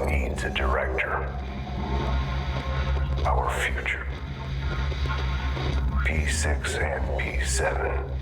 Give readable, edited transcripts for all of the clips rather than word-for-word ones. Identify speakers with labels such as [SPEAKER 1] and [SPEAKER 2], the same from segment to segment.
[SPEAKER 1] needs a director. Our future. P6 and P7.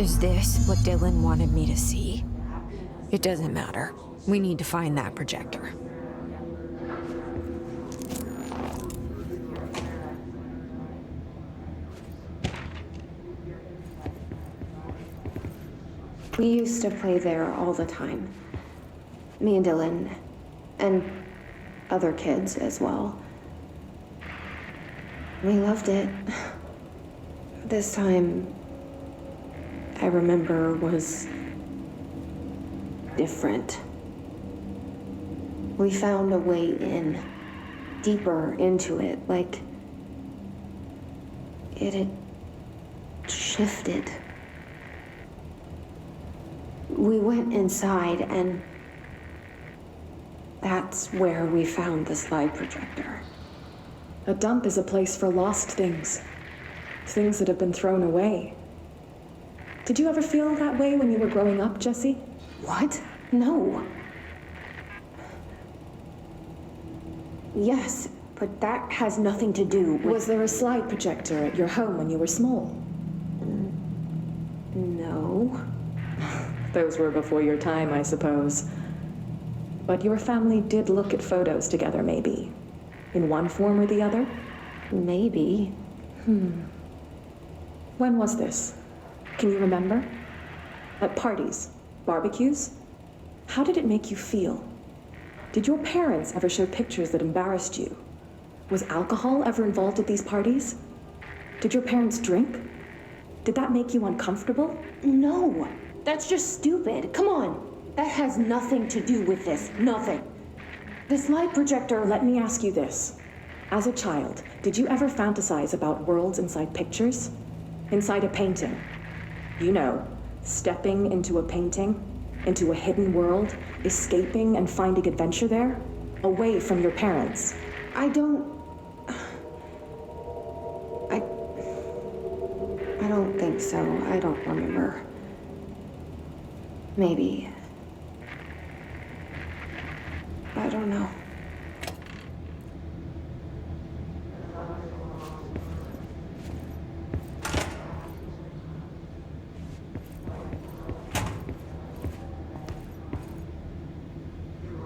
[SPEAKER 2] Is this what Dylan wanted me to see? It doesn't matter. We need to find that projector.
[SPEAKER 3] We used to play there all the time. Me and Dylan, and other kids as well. We loved it. This time, I remember, was different. We found a way in, deeper into it, like it had shifted. We went inside, and that's where we found the slide projector.
[SPEAKER 4] A dump is a place for lost things. Things that have been thrown away. Did you ever feel that way when you were growing up, Jessie?
[SPEAKER 3] What? No. Yes, but that has nothing to do with...
[SPEAKER 4] Was there a slide projector at your home when you were small?
[SPEAKER 3] No.
[SPEAKER 4] Those were before your time, I suppose. But your family did look at photos together, maybe. In one form or the other?
[SPEAKER 3] Maybe.
[SPEAKER 4] When was this? Can you remember? At parties? Barbecues? How did it make you feel? Did your parents ever show pictures that embarrassed you? Was alcohol ever involved at these parties? Did your parents drink? Did that make you uncomfortable?
[SPEAKER 3] No. That's just stupid. Come on. That has nothing to do with this. Nothing.
[SPEAKER 4] The slide projector, let me ask you this. As a child, did you ever fantasize about worlds inside pictures? Inside a painting? You know, stepping into a painting, into a hidden world, escaping and finding adventure there, away from your parents.
[SPEAKER 3] I don't think so. I don't remember. Maybe. I don't know.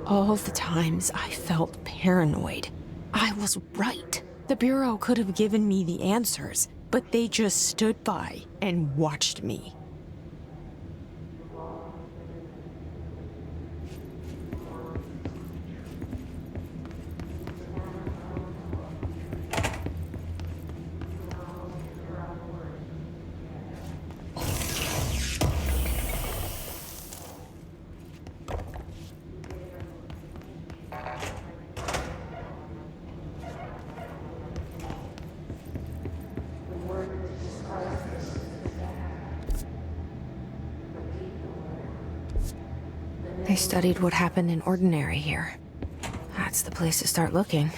[SPEAKER 2] All the times I felt paranoid, I was right. The Bureau could have given me the answers, but they just stood by and watched me. They studied what happened in Ordinary here. That's the place to start looking.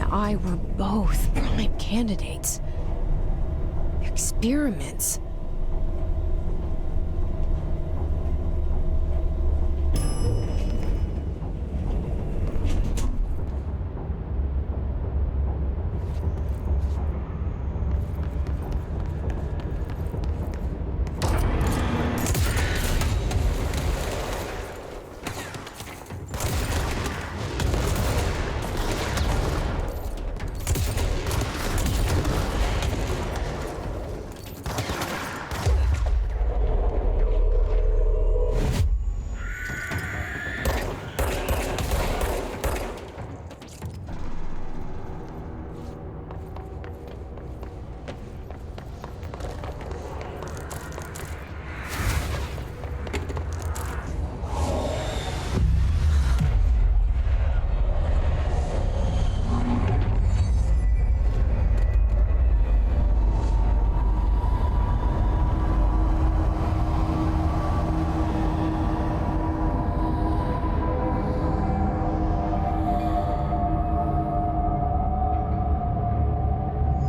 [SPEAKER 2] I were both prime candidates. Experiments.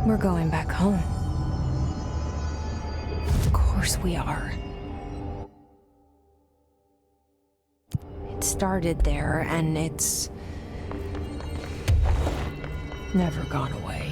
[SPEAKER 2] We're going back home. Of course we are. It started there, and it's never gone away.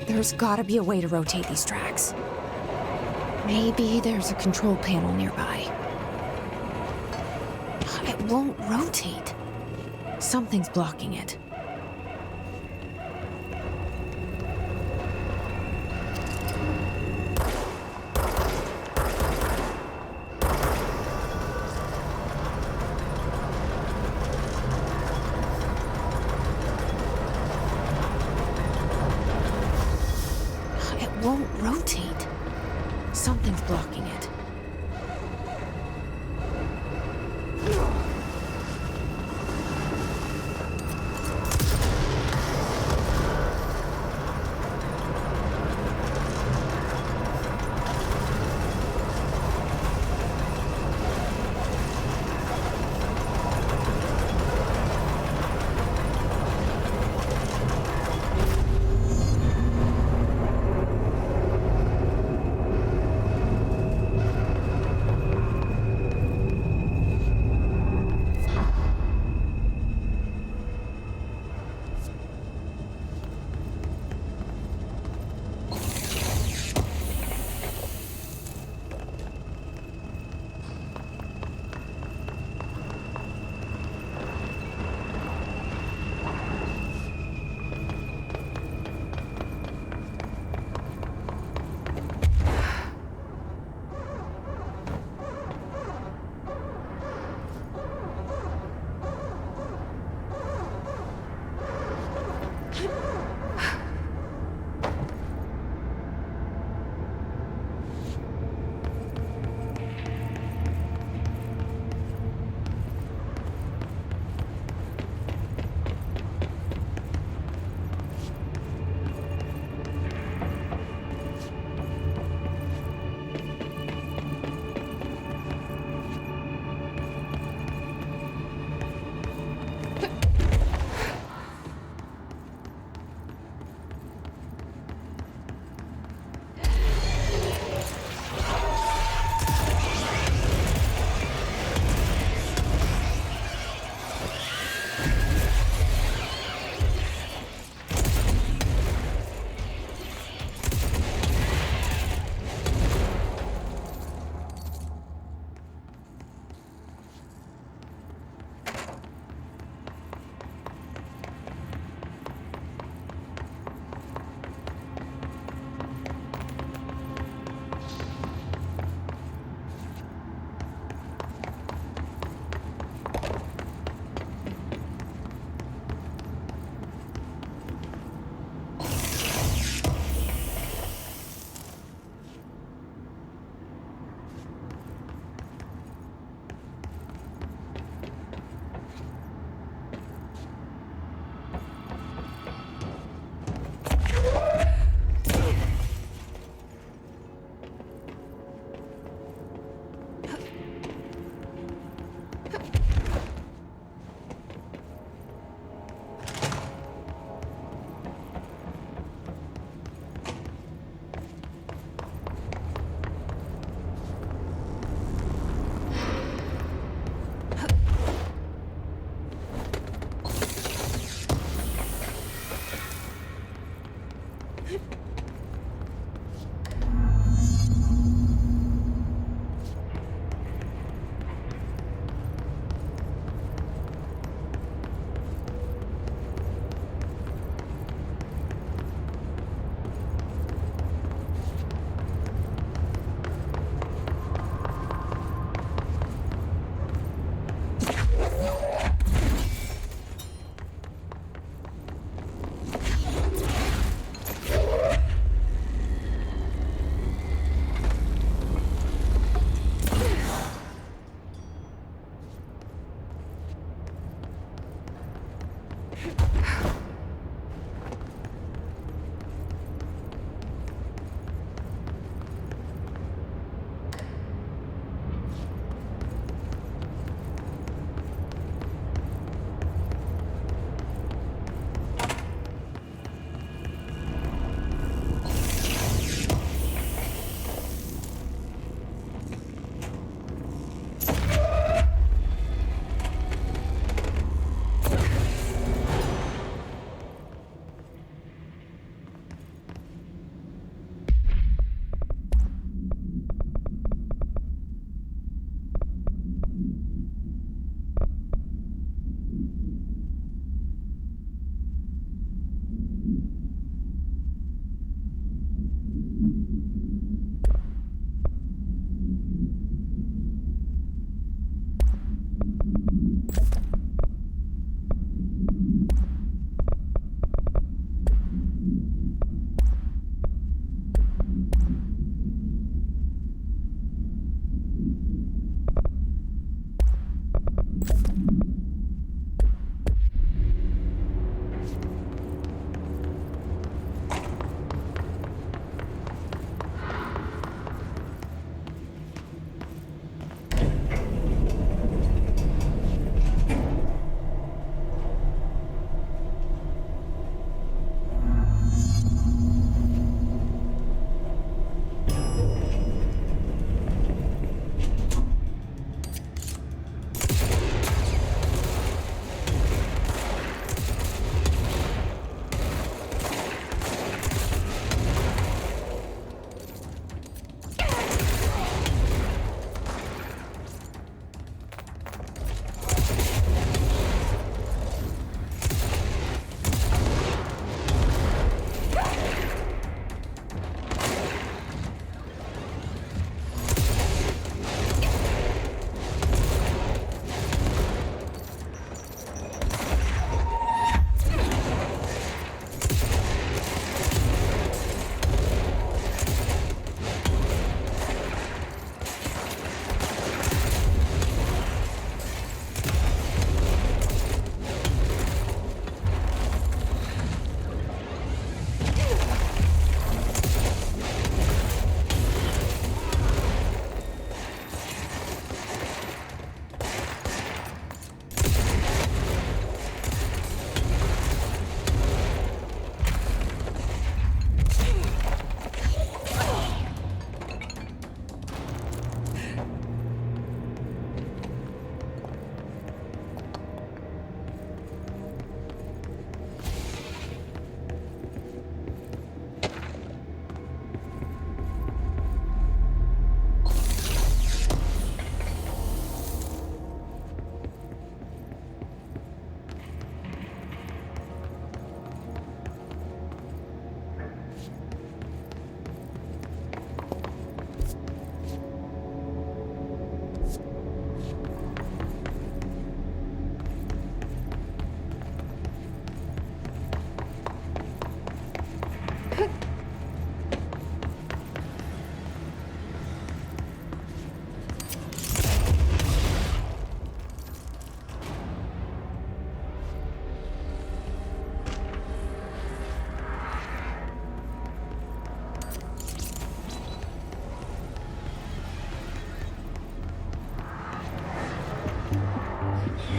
[SPEAKER 2] There's gotta be a way to rotate these tracks. Maybe there's a control panel nearby. It won't rotate. Something's blocking it. Won't rotate. Something's blocking it.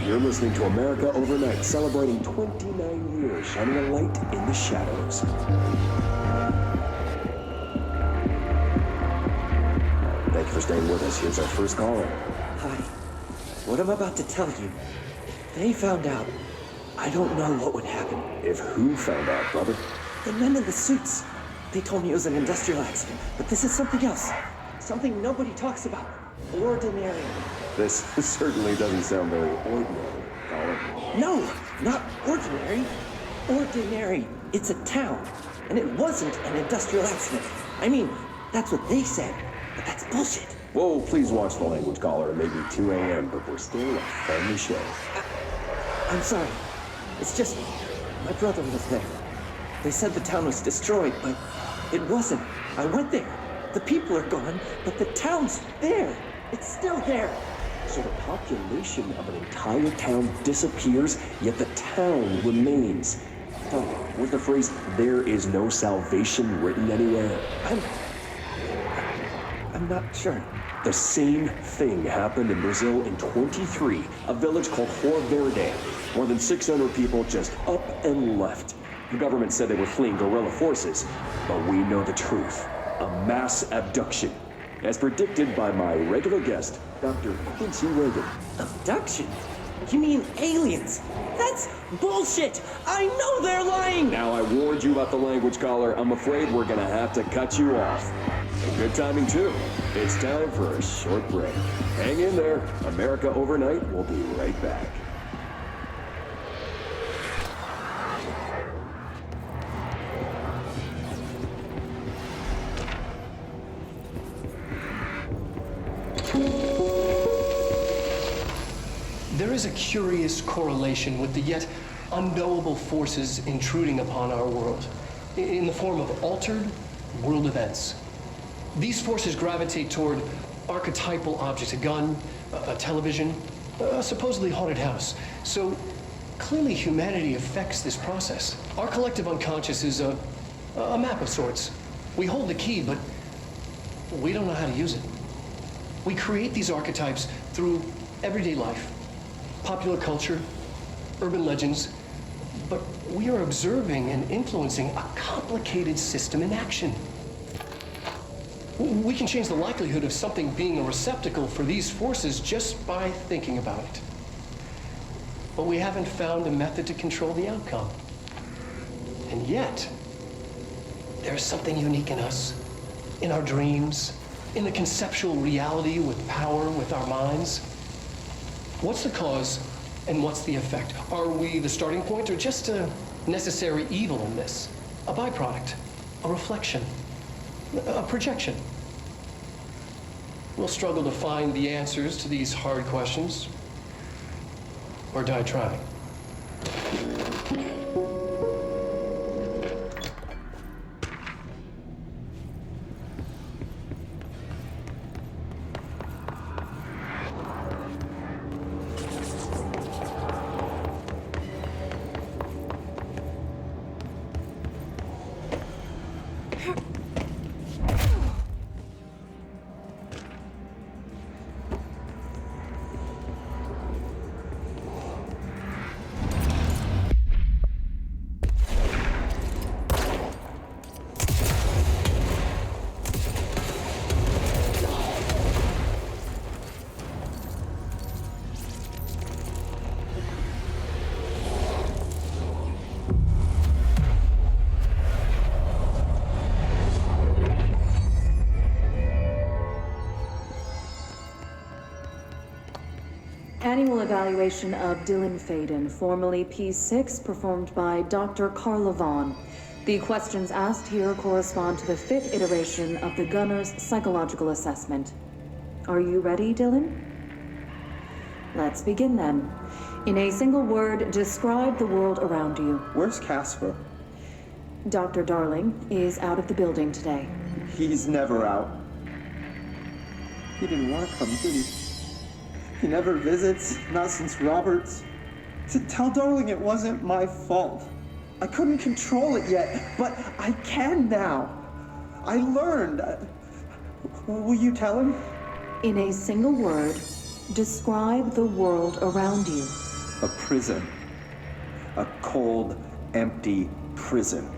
[SPEAKER 5] You're listening to America Overnight, celebrating 29 years, shining a light in the shadows. Thank you for staying with us. Here's our first caller.
[SPEAKER 6] Hi. What I'm about to tell you, if they found out, I don't know what would happen.
[SPEAKER 5] If who found out, brother?
[SPEAKER 6] The men in the suits. They told me it was an industrial accident, but this is something else. Something nobody talks about. Ordinary.
[SPEAKER 5] This certainly doesn't sound very ordinary, caller.
[SPEAKER 6] No, not ordinary. Ordinary. It's a town. And it wasn't an industrial accident. I mean, that's what they said. But that's bullshit.
[SPEAKER 5] Whoa, please watch the language, caller. It may be 2 a.m., but we're still a family show.
[SPEAKER 6] I'm sorry. It's just, my brother was there. They said the town was destroyed, but it wasn't. I went there. The people are gone, but the town's there. It's still there.
[SPEAKER 5] So the population of an entire town disappears, yet the town remains. Oh, with the phrase, "there is no salvation" written anywhere.
[SPEAKER 6] I'm not sure.
[SPEAKER 5] The same thing happened in Brazil in 23, a village called Rio Verde. More than 600 people just up and left. The government said they were fleeing guerrilla forces, but we know the truth. A mass abduction, as predicted by my regular guest, Dr. Quincy Reagan.
[SPEAKER 6] Abduction? You mean aliens? That's bullshit! I know they're lying!
[SPEAKER 5] Now, I warned you about the language, caller. I'm afraid we're gonna have to cut you off. And good timing, too. It's time for a short break. Hang in there. America Overnight will be right back.
[SPEAKER 7] There is a curious correlation with the yet unknowable forces intruding upon our world in the form of altered world events. These forces gravitate toward archetypal objects, a gun, a television, a supposedly haunted house. So clearly humanity affects this process. Our collective unconscious is a map of sorts. We hold the key, but we don't know how to use it. We create these archetypes through everyday life, popular culture, urban legends, but we are observing and influencing a complicated system in action. We can change the likelihood of something being a receptacle for these forces just by thinking about it. But we haven't found a method to control the outcome. And yet, there's something unique in us, in our dreams, in the conceptual reality with power with our minds. What's the cause and what's the effect? Are we the starting point or just a necessary evil in this? A byproduct, a reflection, a projection? We'll struggle to find the answers to these hard questions, or die trying.
[SPEAKER 4] Annual evaluation of Dylan Faden, formerly P6, performed by Dr. Carla Vaughn. The questions asked here correspond to the 5th iteration of the Gunner's psychological assessment. Are you ready, Dylan? Let's begin then. In a single word, describe the world around you.
[SPEAKER 8] Where's Casper?
[SPEAKER 4] Dr. Darling is out of the building today.
[SPEAKER 8] He's never out. He didn't want to come, did he? He never visits, not since Roberts. Tell Darling it wasn't my fault. I couldn't control it yet, but I can now. I learned. Will you tell him?
[SPEAKER 4] In a single word, Describe the world around you.
[SPEAKER 8] A prison. A cold, empty prison.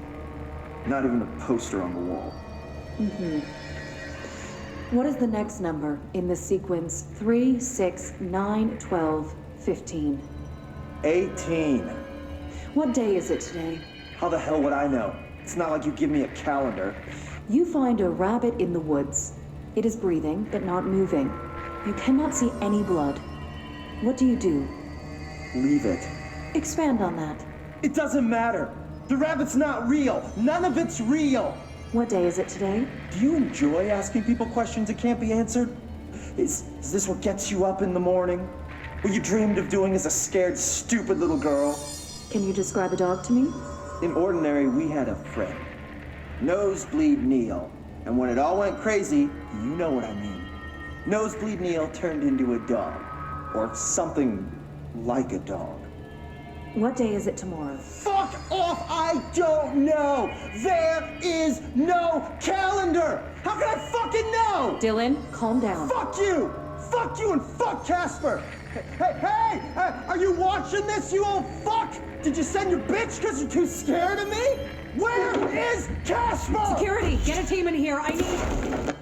[SPEAKER 8] Not even a poster on the wall.
[SPEAKER 4] What is the next number in the sequence 3, 6, 9, 12, 15?
[SPEAKER 8] 18.
[SPEAKER 4] What day is it today?
[SPEAKER 8] How the hell would I know? It's not like you give me a calendar.
[SPEAKER 4] You find a rabbit in the woods. It is breathing, but not moving. You cannot see any blood. What do you do?
[SPEAKER 8] Leave it.
[SPEAKER 4] Expand on that.
[SPEAKER 8] It doesn't matter. The rabbit's not real. None of it's real.
[SPEAKER 4] What day is it today?
[SPEAKER 8] Do you enjoy asking people questions that can't be answered? Is this what gets you up in the morning? What you dreamed of doing as a scared, stupid little girl?
[SPEAKER 4] Can you describe a dog to me?
[SPEAKER 8] In Ordinary, we had a friend. Nosebleed Neil. And when it all went crazy, you know what I mean. Nosebleed Neil turned into a dog. Or something like a dog.
[SPEAKER 4] What day is it tomorrow?
[SPEAKER 8] Fuck off! I don't know! There is no calendar! How can I fucking know?
[SPEAKER 4] Dylan, calm down.
[SPEAKER 8] Fuck you! Fuck you and fuck Casper! Hey! Are you watching this, you old fuck? Did you send your bitch because you're too scared of me? Where is Casper?
[SPEAKER 4] Security, get a team in here. I need...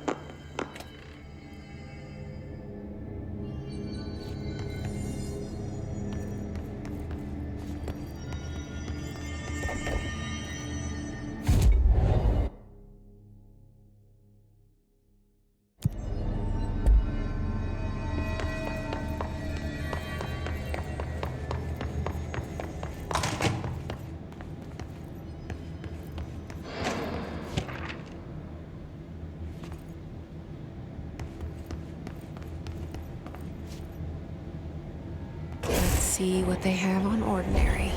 [SPEAKER 2] See what they have on Ordinary.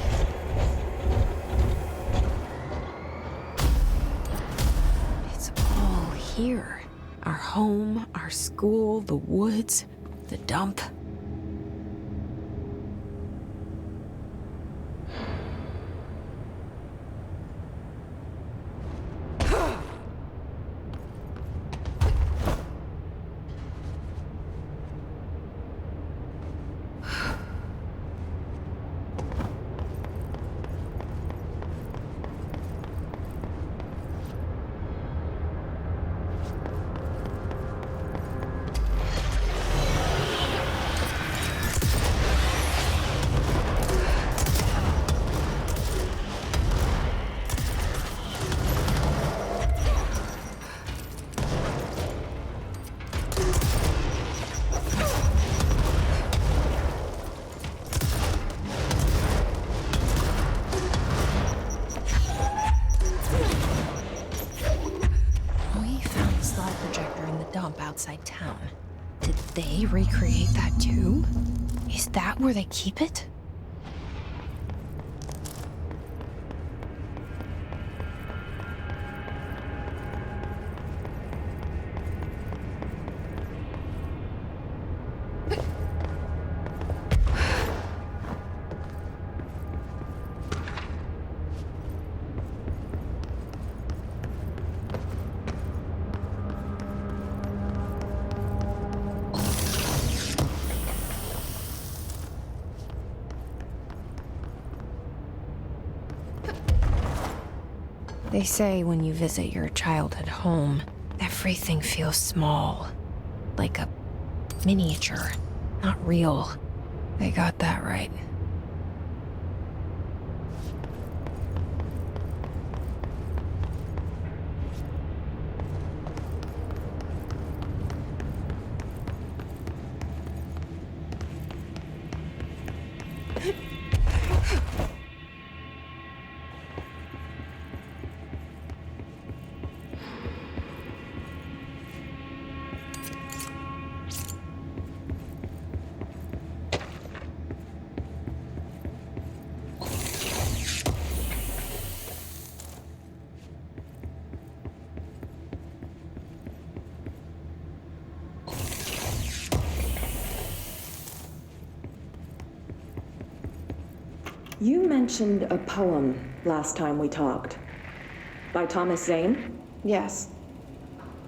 [SPEAKER 2] It's all here. Our home, our school, the woods, the dump. Outside town. Did they recreate that too? Is that where they keep it? They say when you visit your childhood home, everything feels small. Like a miniature, not real. They got that right.
[SPEAKER 4] You mentioned a poem last time we talked. By Thomas Zane?
[SPEAKER 3] Yes.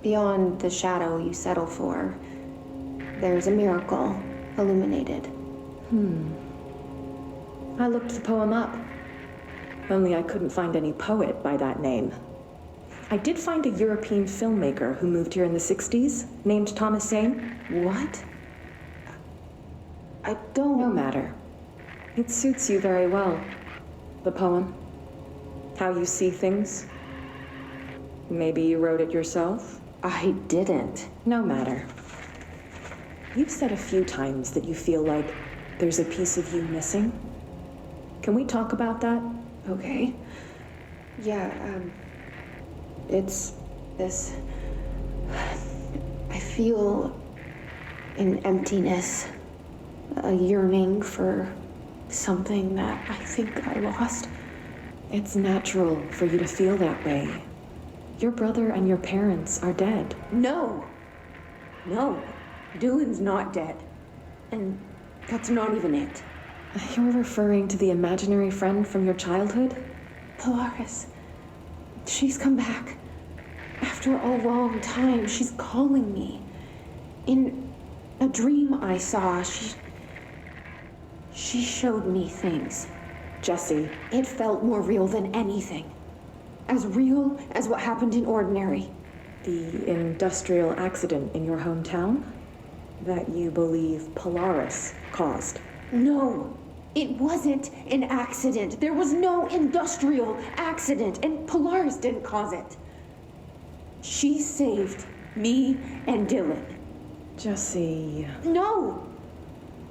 [SPEAKER 3] Beyond the shadow you settle for, there's a miracle illuminated.
[SPEAKER 4] I looked the poem up. Only I couldn't find any poet by that name. I did find a European filmmaker who moved here in the 60s, named Thomas Zane.
[SPEAKER 3] What? I don't...
[SPEAKER 4] No matter. It suits you very well. The poem. How you see things. Maybe you wrote it yourself?
[SPEAKER 3] I didn't.
[SPEAKER 4] No matter. You've said a few times that you feel like there's a piece of you missing. Can we talk about that?
[SPEAKER 3] Okay. Yeah, it's this... I feel an emptiness, a yearning for something that I think I lost.
[SPEAKER 4] It's natural for you to feel that way. Your brother and your parents are dead.
[SPEAKER 3] No, Dylan's not dead. And that's not even it.
[SPEAKER 4] You're referring to the imaginary friend from your childhood?
[SPEAKER 3] Polaris. She's come back. After a long time, she's calling me. In a dream I saw, she showed me things.
[SPEAKER 4] Jesse.
[SPEAKER 3] It felt more real than anything. As real as what happened in Ordinary.
[SPEAKER 4] The industrial accident in your hometown? That you believe Polaris caused?
[SPEAKER 3] No, it wasn't an accident. There was no industrial accident, and Polaris didn't cause it. She saved me and Dylan.
[SPEAKER 4] Jesse...
[SPEAKER 3] No!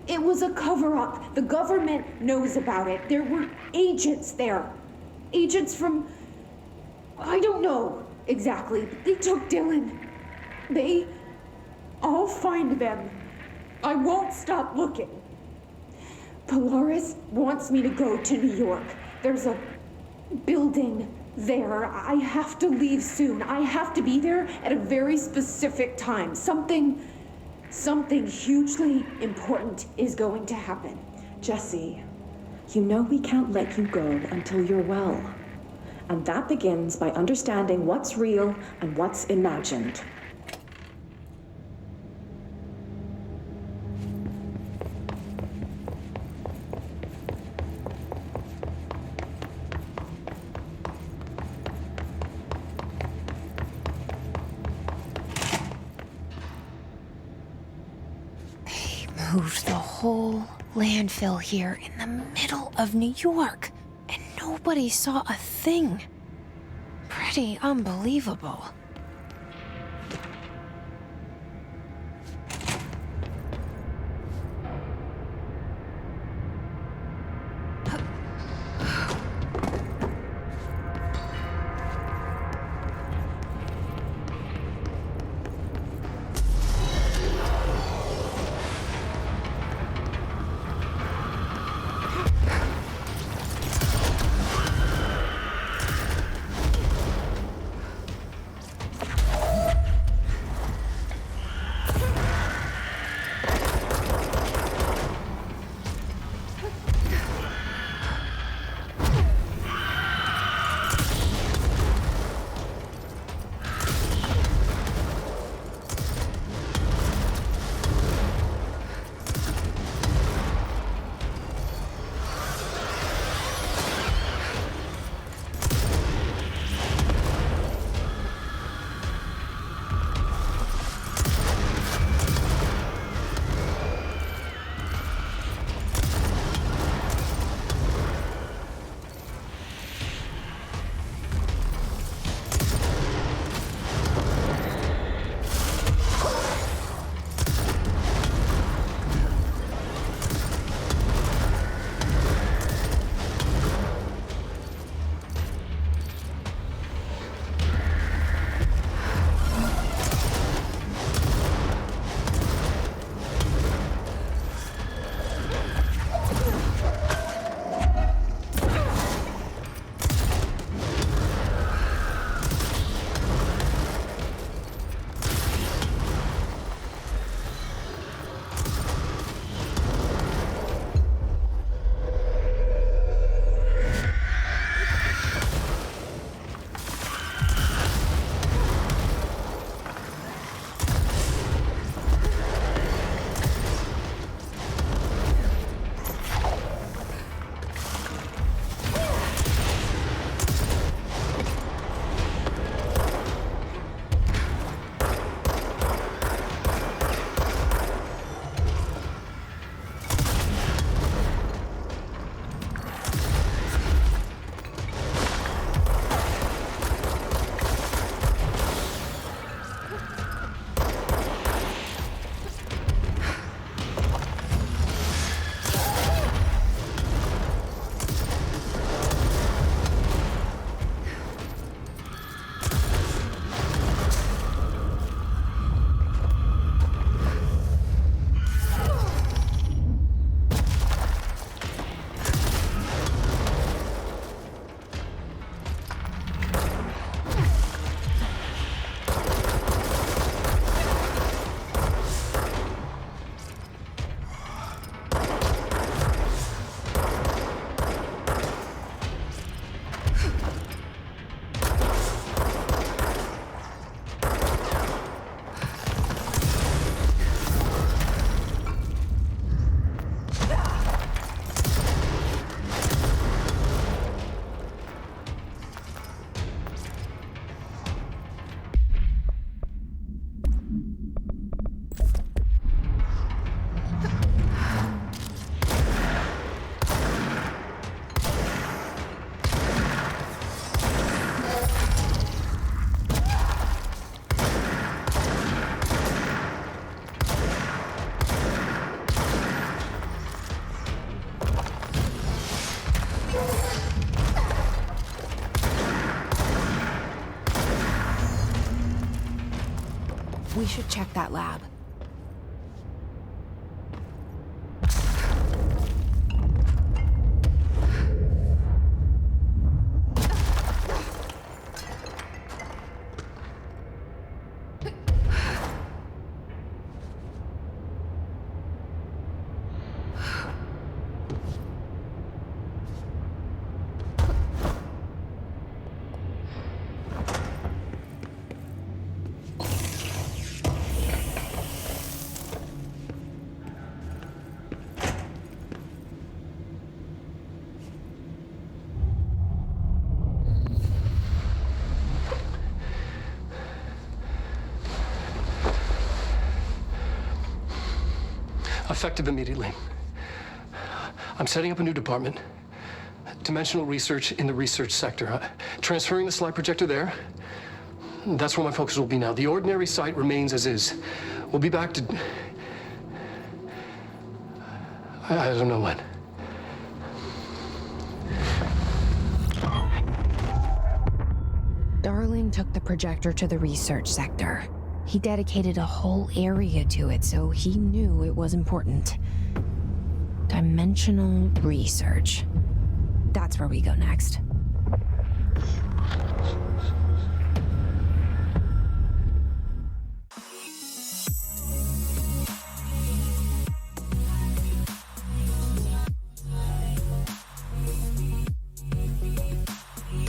[SPEAKER 3] It was a cover-up. The government knows about it. There were agents there. Agents from... I don't know exactly, but they took Dylan. I'll find them. I won't stop looking. Polaris wants me to go to New York. There's a building there. I have to leave soon. I have to be there at a very specific time. Something hugely important is going to happen.
[SPEAKER 4] Jesse, you know we can't let you go until you're well. And that begins by understanding what's real and what's imagined.
[SPEAKER 2] Moved the whole landfill here in the middle of New York, and nobody saw a thing. Pretty unbelievable. We should check that lab.
[SPEAKER 7] Effective immediately. I'm setting up a new department. Dimensional research in the research sector. Transferring the slide projector there. That's where my focus will be now. The ordinary site remains as is. We'll be back to... I don't know when.
[SPEAKER 2] Darling took the projector to the research sector. He dedicated a whole area to it, so he knew it was important. Dimensional research. That's where we go next.